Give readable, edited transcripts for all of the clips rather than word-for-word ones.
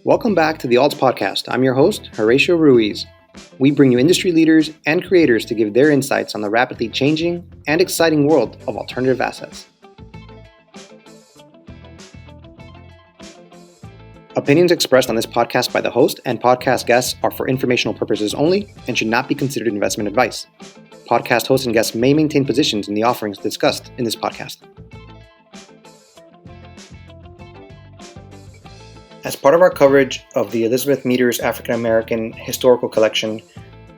Welcome back to the Alts Podcast. I'm your host, Horacio Ruiz. We bring you industry leaders and creators to give their insights on the rapidly changing and exciting world of alternative assets. Opinions expressed on this podcast by the host and podcast guests are for informational purposes only and should not be considered investment advice. Podcast hosts and guests may maintain positions in the offerings discussed in this podcast. As part of our coverage of the Elizabeth Meaders African American Historical Collection,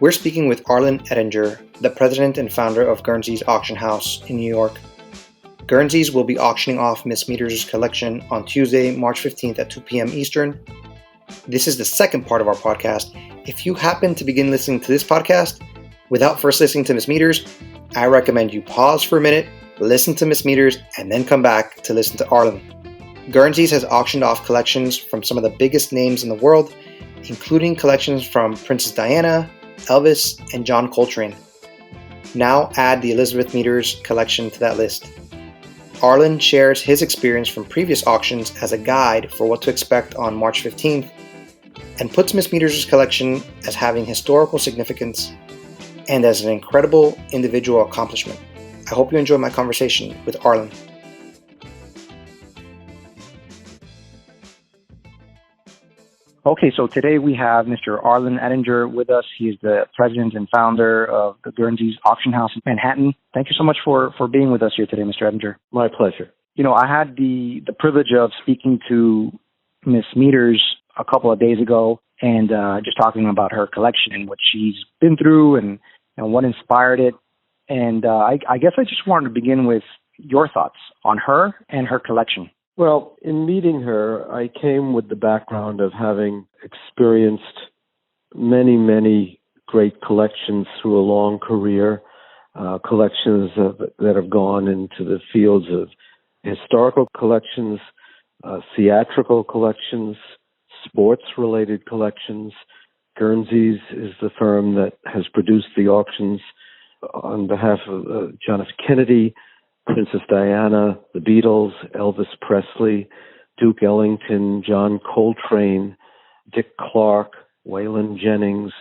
we're speaking with Arlan Ettinger, the president and founder of Guernsey's auction house in New York. Guernsey's will be auctioning off Miss Meaders' collection on Tuesday, March 15th at 2 p.m. Eastern. This is the second part of our podcast. If you happen to begin listening to this podcast without first listening to Miss Meaders, I recommend you pause for a minute, listen to Miss Meaders, and then come back to listen to Arlan. Guernsey's has auctioned off collections from some of the biggest names in the world, including collections from Princess Diana, Elvis, and John Coltrane. Now add the Elizabeth Meaders Collection to that list. Arlan shares his experience from previous auctions as a guide for what to expect on March 15th and puts Miss Meaders' collection as having historical significance and as an incredible individual accomplishment. I hope you enjoy my conversation with Arlan. Okay, so today we have Mr. Arlan Ettinger with us. He is the president and founder of the Guernsey's auction house in Manhattan. Thank you so much for being with us here today, Mr. Ettinger. My pleasure. You know, I had the privilege of speaking to Miss Meaders a couple of days ago and just talking about her collection and what she's been through and what inspired it. And I guess I just wanted to begin with your thoughts on her and her collection. Well, in meeting her, I came with the background of having experienced many, many great collections through a long career, collections that have gone into the fields of historical collections, theatrical collections, sports-related collections. Guernsey's is the firm that has produced the auctions on behalf of John F. Kennedy, Princess Diana, the Beatles, Elvis Presley, Duke Ellington, John Coltrane, Dick Clark, Waylon Jennings,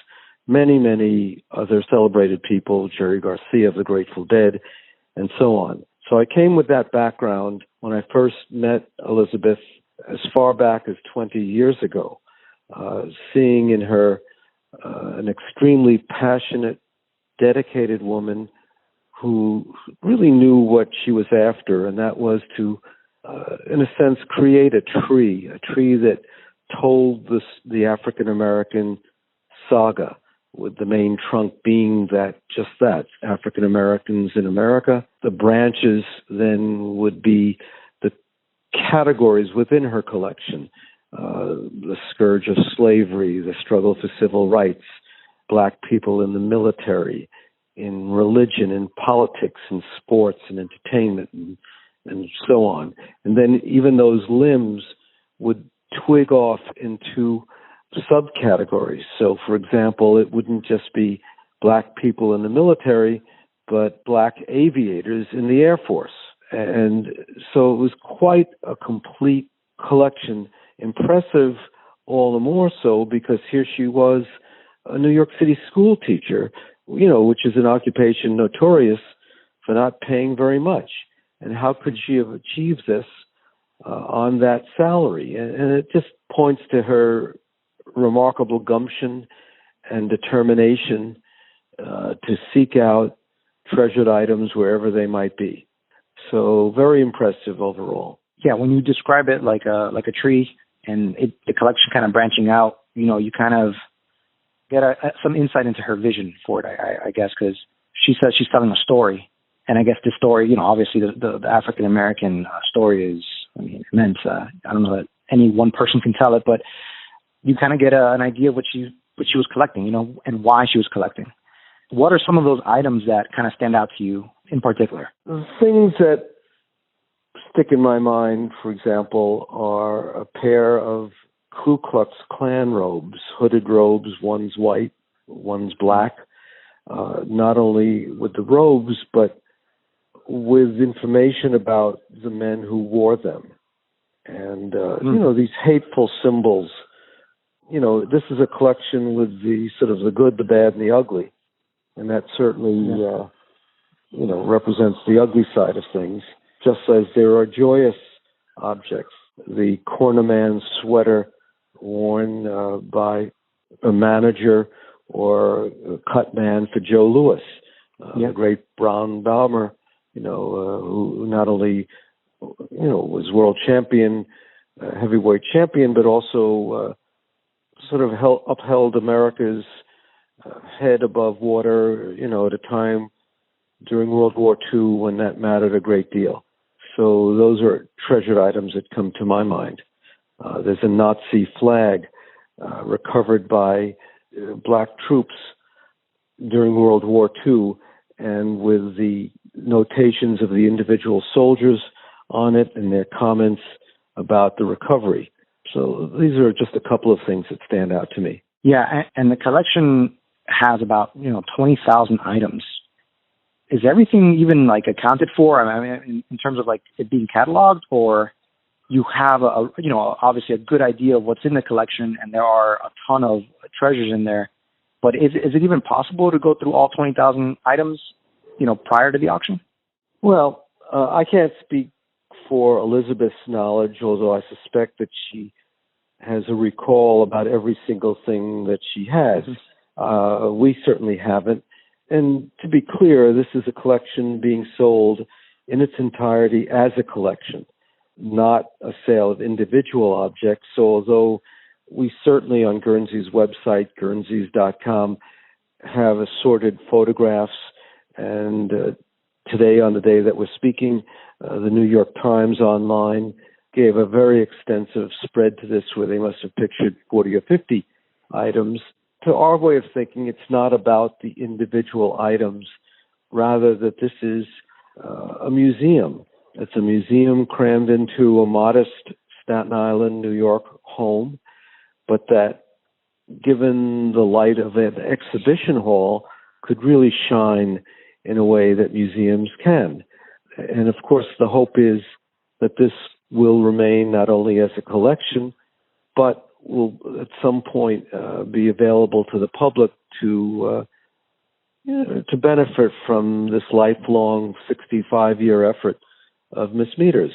many, many other celebrated people, Jerry Garcia of the Grateful Dead, and so on. So I came with that background when I first met Elizabeth as far back as 20 years ago, seeing in her an extremely passionate, dedicated woman who really knew what she was after, and that was to, in a sense, create a tree that told the African-American saga, with the main trunk being just that, African-Americans in America. The branches then would be the categories within her collection, the scourge of slavery, the struggle for civil rights, Black people in the military, in religion, in politics, in sports, and entertainment, and so on. And then even those limbs would twig off into subcategories. So, for example, it wouldn't just be Black people in the military, but Black aviators in the Air Force. And so it was quite a complete collection, impressive all the more so because here she was, a New York City school teacher, which is an occupation notorious for not paying very much. And how could she have achieved this on that salary? And it just points to her remarkable gumption and determination to seek out treasured items wherever they might be. So very impressive overall. Yeah, when you describe it like a tree and the collection kind of branching out, you kind of get some insight into her vision for it, I guess, because she says she's telling a story. And I guess this story, obviously the African-American story is, immense. I don't know that any one person can tell it, but you kind of get an idea of what she was collecting, and why she was collecting. What are some of those items that kind of stand out to you in particular? The things that stick in my mind, for example, are a pair of Ku Klux Klan robes, hooded robes, one's white, one's black, not only with the robes, but with information about the men who wore them. And, these hateful symbols this is a collection with the sort of the good, the bad, and the ugly. And that certainly, represents the ugly side of things, just as there are joyous objects. The cornerman sweater worn by a manager or a cut man for Joe Louis, the great brown bomber, who not only, was world champion, heavyweight champion, but also sort of upheld America's head above water, at a time during World War II when that mattered a great deal. So those are treasured items that come to my mind. There's a Nazi flag recovered by black troops during World War II, and with the notations of the individual soldiers on it and their comments about the recovery. So these are just a couple of things that stand out to me. Yeah, and the collection has about 20,000 items. Is everything even accounted for? I mean, in terms of it being cataloged, or you have obviously a good idea of what's in the collection, and there are a ton of treasures in there. But is it even possible to go through all 20,000 items, prior to the auction? Well, I can't speak for Elizabeth's knowledge, although I suspect that she has a recall about every single thing that she has. We certainly haven't. And to be clear, this is a collection being sold in its entirety as a collection, not a sale of individual objects. So although we certainly on Guernsey's website, guernseys.com, have assorted photographs, and today, on the day that we're speaking, the New York Times online gave a very extensive spread to this where they must have pictured 40 or 50 items. To our way of thinking, it's not about the individual items, rather that this is a museum. It's a museum crammed into a modest Staten Island, New York home, but that, given the light of an exhibition hall, could really shine in a way that museums can. And of course, the hope is that this will remain not only as a collection, but will at some point be available to the public to benefit from this lifelong 65-year effort of Miss Meaders.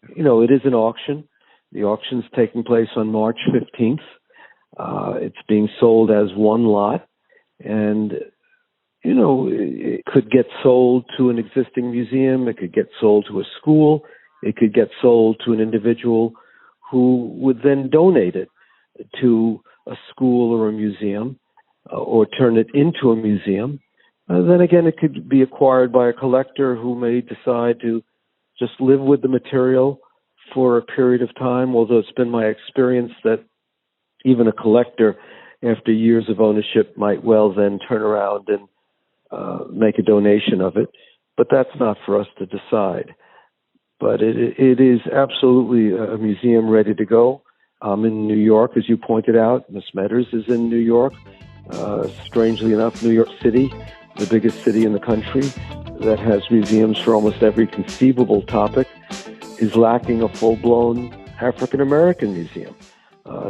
It is an auction. The auction's taking place on March 15th. It's being sold as one lot, and it could get sold to an existing museum. It could get sold to a school. It could get sold to an individual who would then donate it to a school or a museum, or turn it into a museum. Then again, it could be acquired by a collector who may decide to just live with the material for a period of time, although it's been my experience that even a collector, after years of ownership, might well then turn around and make a donation of it. But that's not for us to decide. But it is absolutely a museum ready to go. I'm in New York, as you pointed out. Miss Meaders is in New York. Strangely enough, New York City, the biggest city in the country that has museums for almost every conceivable topic, is lacking a full-blown African-American museum.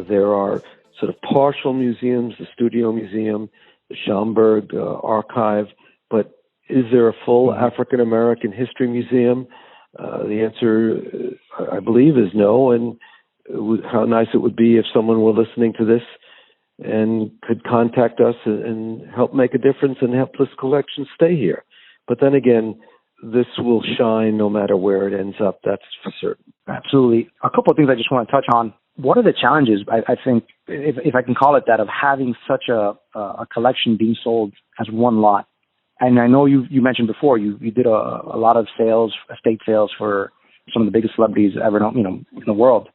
There are sort of partial museums, the Studio Museum, the Schomburg Archive, but is there a full African-American history museum? The answer, I believe, is no, and how nice it would be if someone were listening to this and could contact us and help make a difference and help this collection stay here. But then again, this will shine no matter where it ends up, that's for certain. Absolutely. A couple of things I just want to touch on. What are the challenges, I think, if I can call it that, of having such a collection being sold as one lot? And I know you mentioned before, you did a lot of sales, estate sales for some of the biggest celebrities ever known, in the world.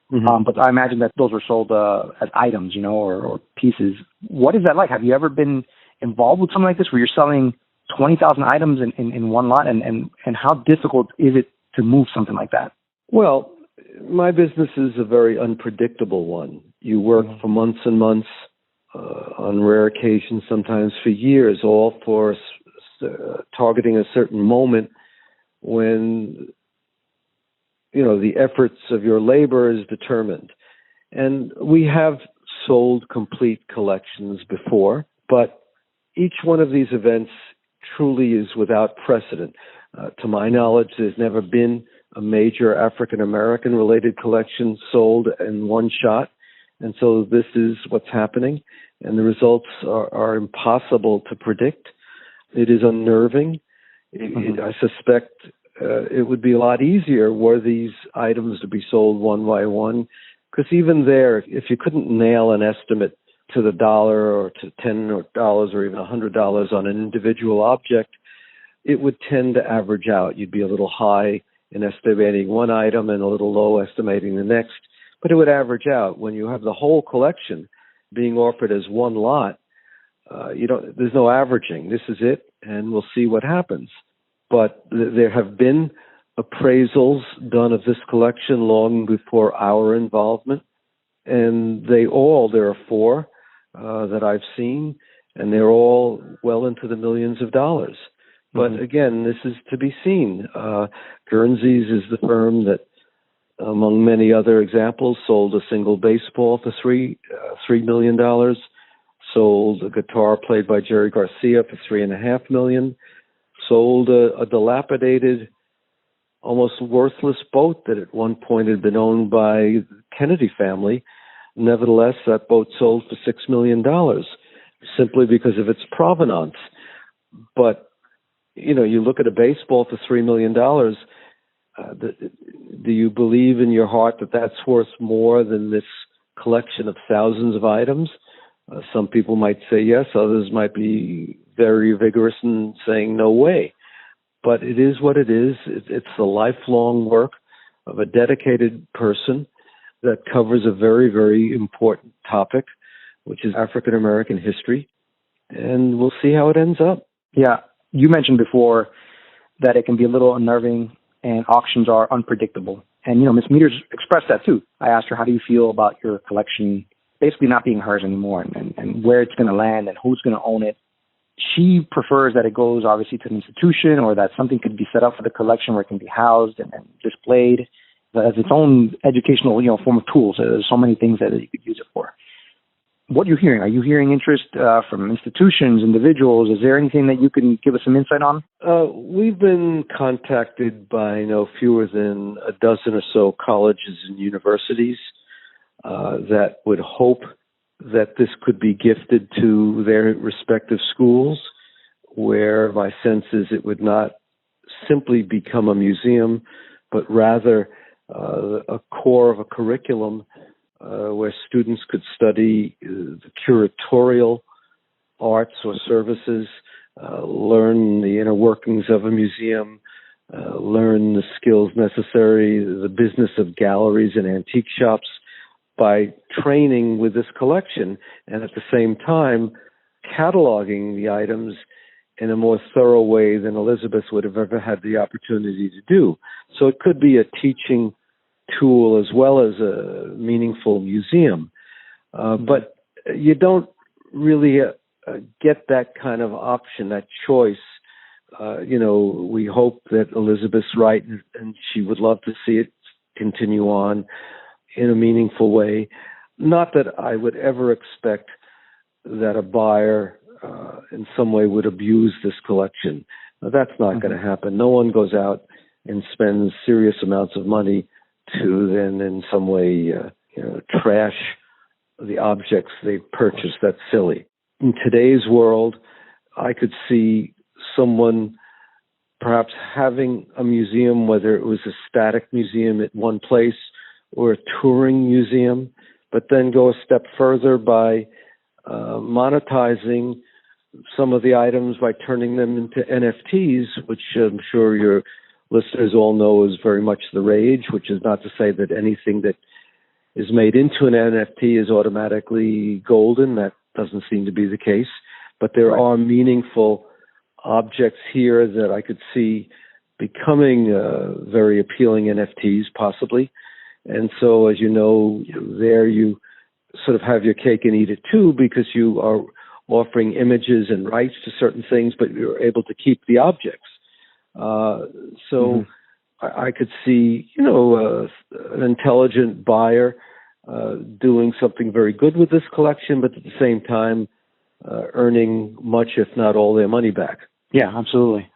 But I imagine that those were sold as items, or pieces. What is that like? Have you ever been involved with something like this where you're selling 20,000 items in one lot? And how difficult is it to move something like that? Well, my business is a very unpredictable one. You work for months and months, on rare occasions, sometimes for years, all for targeting a certain moment when the efforts of your labor is determined. And we have sold complete collections before, but each one of these events truly is without precedent. To my knowledge, there's never been a major African-American related collection sold in one shot. And so this is what's happening. And the results are impossible to predict. It is unnerving. I suspect it would be a lot easier were these items to be sold one by one. Because even there, if you couldn't nail an estimate to the dollar or to $10 or even $100 on an individual object, it would tend to average out. You'd be a little high in estimating one item and a little low estimating the next, but it would average out. When you have the whole collection being offered as one lot, there's no averaging. This is it, and we'll see what happens. But there have been appraisals done of this collection long before our involvement, and there are 4 that I've seen, and they're all well into the millions of dollars. But again, this is to be seen. Guernsey's is the firm that, among many other examples, sold a single baseball for $3 million, sold a guitar played by Jerry Garcia for $3.5 million, sold a dilapidated, almost worthless boat that at one point had been owned by the Kennedy family. Nevertheless, that boat sold for $6 million simply because of its provenance. But, you look at a baseball for $3 million, do you believe in your heart that that's worth more than this collection of thousands of items? Some people might say yes, others might be very vigorous in saying no way. But it is what it is. It's the lifelong work of a dedicated person that covers a very, very important topic, which is African American history. And we'll see how it ends up. Yeah. You mentioned before that it can be a little unnerving and auctions are unpredictable. And, Ms. Meaders expressed that too. I asked her, how do you feel about your collection basically not being hers anymore and where it's going to land and who's going to own it? She prefers that it goes obviously to an institution or that something could be set up for the collection where it can be housed and displayed as its own educational, form of tools. There's so many things that you could use it for. What are you hearing? Are you hearing interest from institutions, individuals? Is there anything that you can give us some insight on? We've been contacted by no fewer than a dozen or so colleges and universities that would hope that this could be gifted to their respective schools, where my sense is it would not simply become a museum, but rather a core of a curriculum where students could study the curatorial arts or services, learn the inner workings of a museum, learn the skills necessary, the business of galleries and antique shops, by training with this collection and at the same time cataloging the items in a more thorough way than Elizabeth would have ever had the opportunity to do. So it could be a teaching tool as well as a meaningful museum. But you don't really get that kind of option, that choice. We hope that Elizabeth's right and she would love to see it continue on in a meaningful way. Not that I would ever expect that a buyer in some way would abuse this collection. Now, that's not going to happen. No one goes out and spends serious amounts of money to then in some way trash the objects they purchased. That's silly. In today's world, I could see someone perhaps having a museum, whether it was a static museum at one place or a touring museum, but then go a step further by monetizing some of the items by turning them into NFTs, which I'm sure your listeners all know is very much the rage, which is not to say that anything that is made into an NFT is automatically golden. That doesn't seem to be the case. But there are meaningful objects here that I could see becoming very appealing NFTs, possibly. And so, as you know, there you sort of have your cake and eat it too, because you are offering images and rights to certain things, but you're able to keep the objects. I could see, an intelligent buyer doing something very good with this collection, but at the same time, earning much, if not all, their money back. Yeah, absolutely.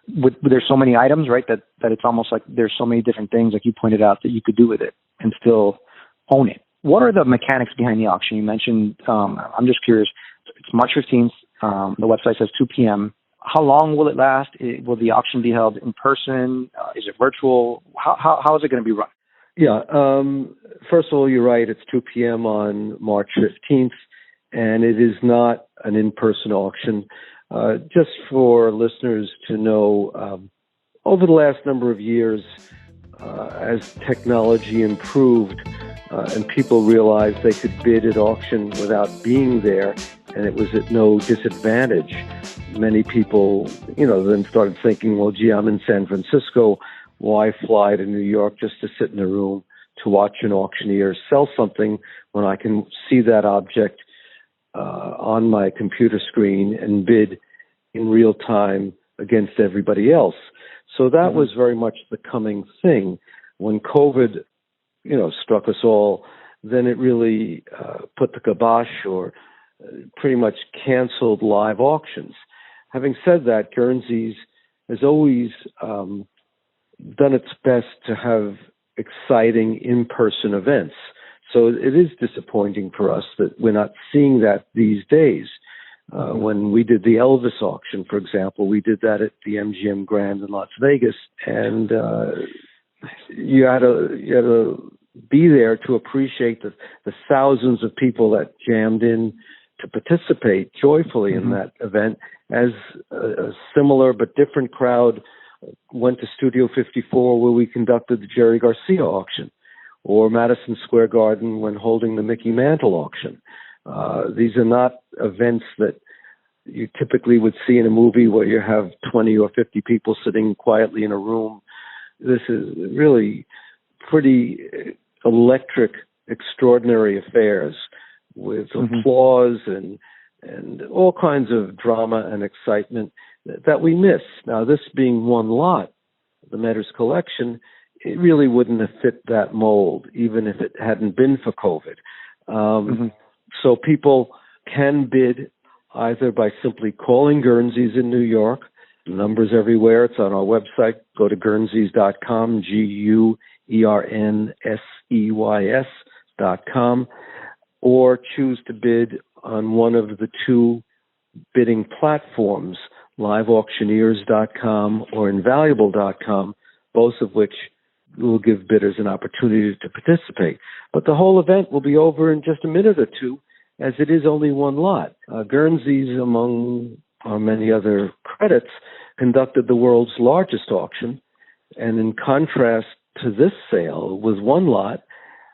There's so many items, right, that it's almost like there's so many different things, like you pointed out, that you could do with it and still own it. What are the mechanics behind the auction? You mentioned, I'm just curious, it's March 15th. The website says 2 p.m. How long will it last? Will the auction be held in person? Is it virtual? How is it going to be run? Yeah. First of all, you're right. It's 2 p.m. on March 15th, and it is not an in-person auction. Just for listeners to know, over the last number of years, as technology improved and people realized they could bid at auction without being there, and it was at no disadvantage, many people, then started thinking, well, gee, I'm in San Francisco. Why fly to New York just to sit in a room to watch an auctioneer sell something when I can see that object on my computer screen and bid in real time against everybody else? So that was very much the coming thing. When COVID, struck us all, then it really put the kibosh or pretty much canceled live auctions. Having said that, Guernsey's has always done its best to have exciting in-person events. So it is disappointing for us that we're not seeing that these days. When we did the Elvis auction, for example, we did that at the MGM Grand in Las Vegas, and you had to be there to appreciate the thousands of people that jammed in to participate joyfully in that event, as a similar but different crowd went to Studio 54 where we conducted the Jerry Garcia auction, or Madison Square Garden when holding the Mickey Mantle auction. These are not events that you typically would see in a movie where you have 20 or 50 people sitting quietly in a room. This is really pretty electric, extraordinary affairs with applause and all kinds of drama and excitement that we miss. Now, this being one lot, the Meaders Collection, it really wouldn't have fit that mold, even if it hadn't been for COVID. So people can bid either by simply calling Guernsey's in New York. The number's everywhere. It's on our website. Go to Guernseys.com, GUERNSEYS.com, or choose to bid on one of the two bidding platforms, liveauctioneers.com or invaluable.com, both of which will give bidders an opportunity to participate. But the whole event will be over in just a minute or two, as it is only one lot. Guernsey's, among our many other credits, conducted the world's largest auction, and in contrast to this sale with one lot,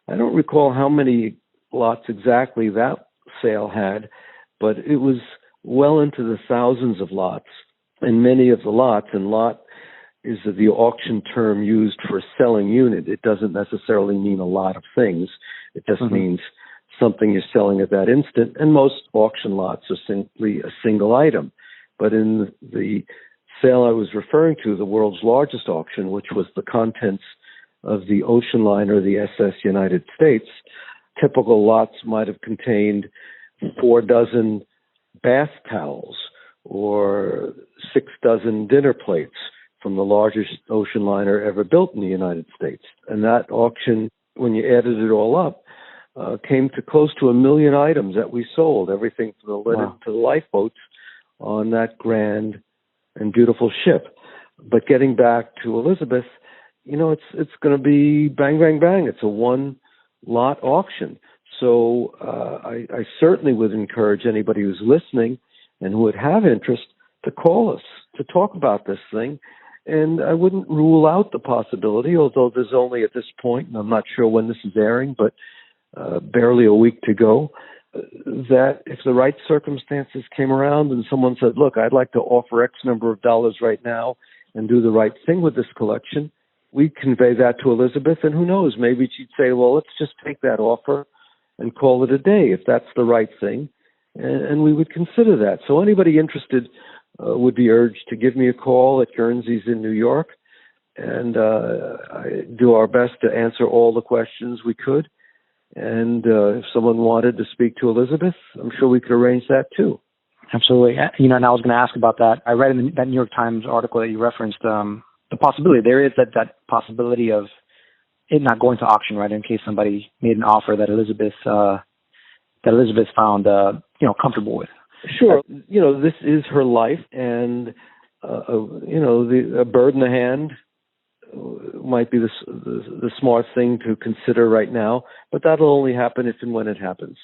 I don't recall how many lots exactly that sale had, but it was well into the thousands of lots, and many of the lots, and lot is the auction term used for a selling unit. It doesn't necessarily mean a lot of things. It just means something you're selling at that instant, and most auction lots are simply a single item. But in the sale I was referring to, the world's largest auction, which was the contents of the ocean liner, the SS United States, typical lots might have contained 4 dozen bath towels or 6 dozen dinner plates from the largest ocean liner ever built in the United States. And that auction, when you added it all up, came to close to 1 million items that we sold, everything from the linen to the lifeboats on that grand and beautiful ship. But getting back to Elizabeth, it's going to be bang, bang, bang. It's a one-lot auction. So I certainly would encourage anybody who's listening and who would have interest to call us to talk about this thing. And I wouldn't rule out the possibility, although there's only at this point, and I'm not sure when this is airing, but barely a week to go, that if the right circumstances came around and someone said, look, I'd like to offer X number of dollars right now and do the right thing with this collection, we'd convey that to Elizabeth, and who knows, maybe she'd say, well, let's just take that offer and call it a day if that's the right thing, and we would consider that. So anybody interested would be urged to give me a call at Guernsey's in New York, and I do our best to answer all the questions we could. And if someone wanted to speak to Elizabeth, I'm sure we could arrange that too. Absolutely. And I was going to ask about that. I read in that New York Times article that you referenced the possibility. There is that possibility of it not going to auction, right? In case somebody made an offer that Elizabeth found comfortable with. Sure. This is her life, and a bird in the hand might be the smart thing to consider right now, but that'll only happen if and when it happens.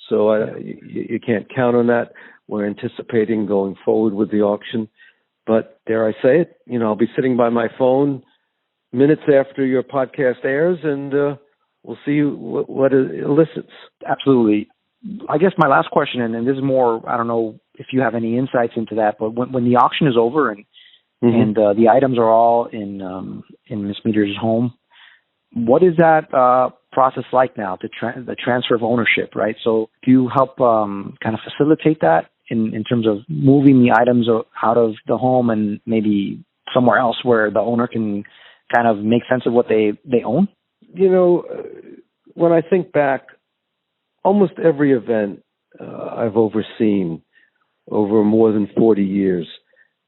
So you can't count on that. We're anticipating going forward with the auction, but dare I say it, I'll be sitting by my phone minutes after your podcast airs, and we'll see what it elicits. Absolutely. I guess my last question, and this is more, I don't know if you have any insights into that, but when the auction is over and the items are all in Miss Meaders' home, what is that process like now, the transfer of ownership, right? So do you help kind of facilitate that in terms of moving the items out of the home and maybe somewhere else where the owner can kind of make sense of what they own? When I think back, almost every event I've overseen over more than 40 years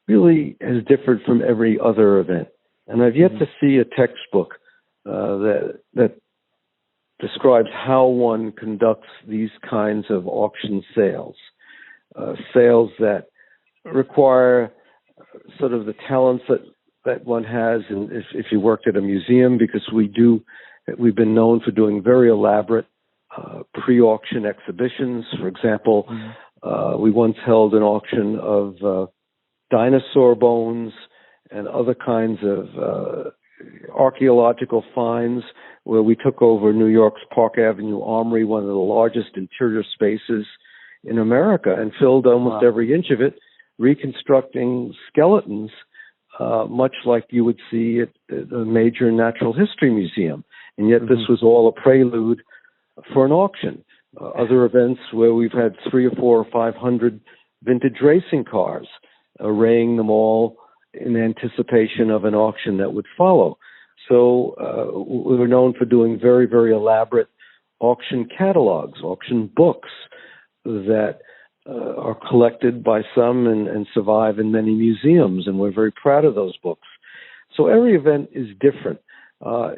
really has differed from every other event. And I've yet to see a textbook that describes how one conducts these kinds of auction sales, sales that require sort of the talents that one has, and if you worked at a museum, because we've been known for doing very elaborate pre-auction exhibitions. For example, we once held an auction of dinosaur bones and other kinds of archaeological finds, where we took over New York's Park Avenue Armory, one of the largest interior spaces in America, and filled almost every inch of it, reconstructing skeletons, much like you would see at a major natural history museum. And yet this was all a prelude for an auction. Other events where we've had 300 or 400 or 500 vintage racing cars, arraying them all in anticipation of an auction that would follow. So we were known for doing very, very elaborate auction catalogs, auction books that are collected by some and survive in many museums, and we're very proud of those books. So every event is different.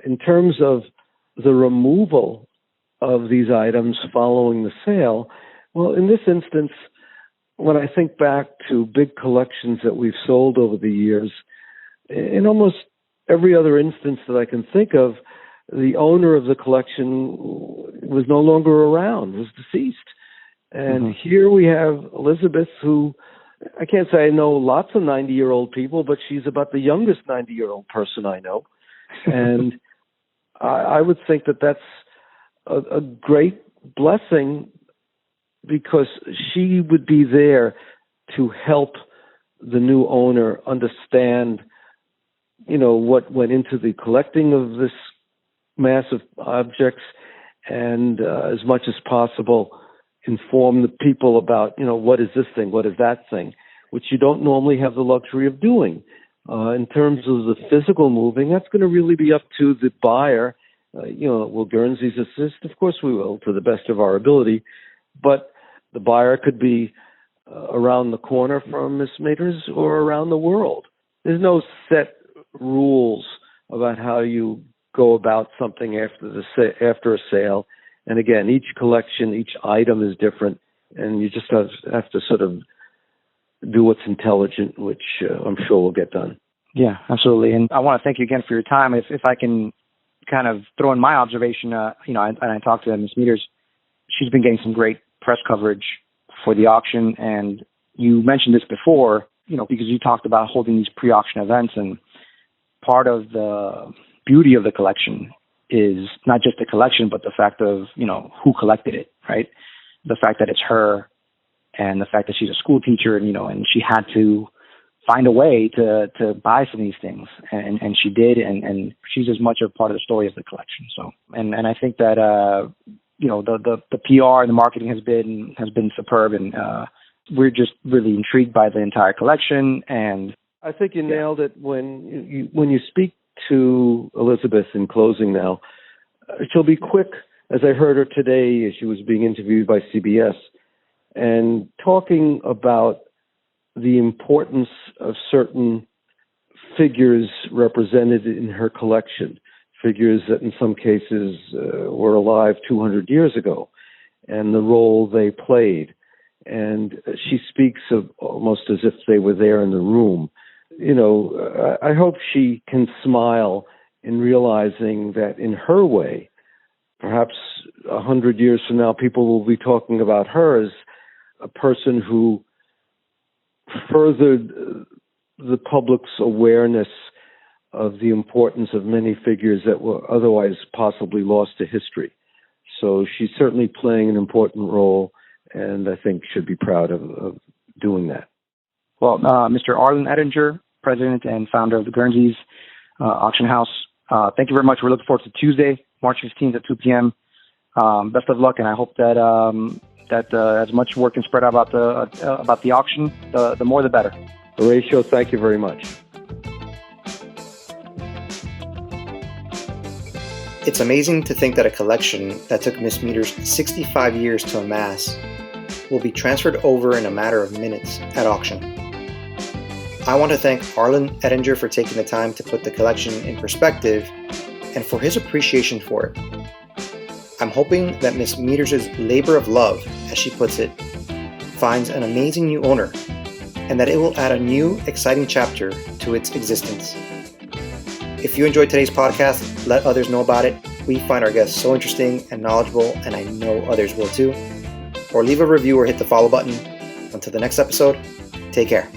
In terms of the removal of these items following the sale, well, in this instance, when I think back to big collections that we've sold over the years, in almost every other instance that I can think of, the owner of the collection was no longer around, was deceased. And here we have Elizabeth, who, I can't say I know lots of 90-year-old people, but she's about the youngest 90-year-old person I know. And I would think that that's a great blessing, because she would be there to help the new owner understand, what went into the collecting of this massive objects, and as much as possible inform the people about, what is this thing, what is that thing, which you don't normally have the luxury of doing. In terms of the physical moving, that's going to really be up to the buyer. Will Guernsey's assist? Of course we will, to the best of our ability. But the buyer could be around the corner from Miss Meaders or around the world. There's no set rules about how you go about something after a sale. And again, each collection, each item is different, and you just have to sort of do what's intelligent, which I'm sure will get done. Yeah, absolutely. And I want to thank you again for your time. If I can kind of throw in my observation, I talked to Ms. Meaders. She's been getting some great press coverage for the auction, and you mentioned this before, because you talked about holding these pre-auction events, and part of the beauty of the collection is not just the collection, but the fact of, who collected it, right? The fact that it's her, and the fact that she's a school teacher, and she had to find a way to buy some of these things, and she did, and she's as much a part of the story as the collection. So, and I think that the PR and the marketing has been superb, and we're just really intrigued by the entire collection. And I think you nailed it when you speak to Elizabeth in closing now. She'll be quick as I heard her today, as she was being interviewed by CBS, and talking about the importance of certain figures represented in her collection, figures that in some cases were alive 200 years ago, and the role they played. And she speaks of almost as if they were there in the room. You know, I hope she can smile in realizing that in her way, perhaps 100 years from now, people will be talking about her as a person who furthered the public's awareness of the importance of many figures that were otherwise possibly lost to history. So she's certainly playing an important role, and I think should be proud of doing that. Well, Mr. Arlan Ettinger, president and founder of the Guernsey's auction house, thank you very much. We're looking forward to Tuesday, March 15th at 2 p.m. Best of luck, and I hope that as much word can spread out about the auction, the more the better. Horacio, thank you very much. It's amazing to think that a collection that took Miss Meaders 65 years to amass will be transferred over in a matter of minutes at auction. I want to thank Arlan Ettinger for taking the time to put the collection in perspective and for his appreciation for it. I'm hoping that Miss Meaders' labor of love, as she puts it, finds an amazing new owner, and that it will add a new, exciting chapter to its existence. If you enjoyed today's podcast, let others know about it. We find our guests so interesting and knowledgeable, and I know others will too. Or leave a review or hit the follow button. Until the next episode, take care.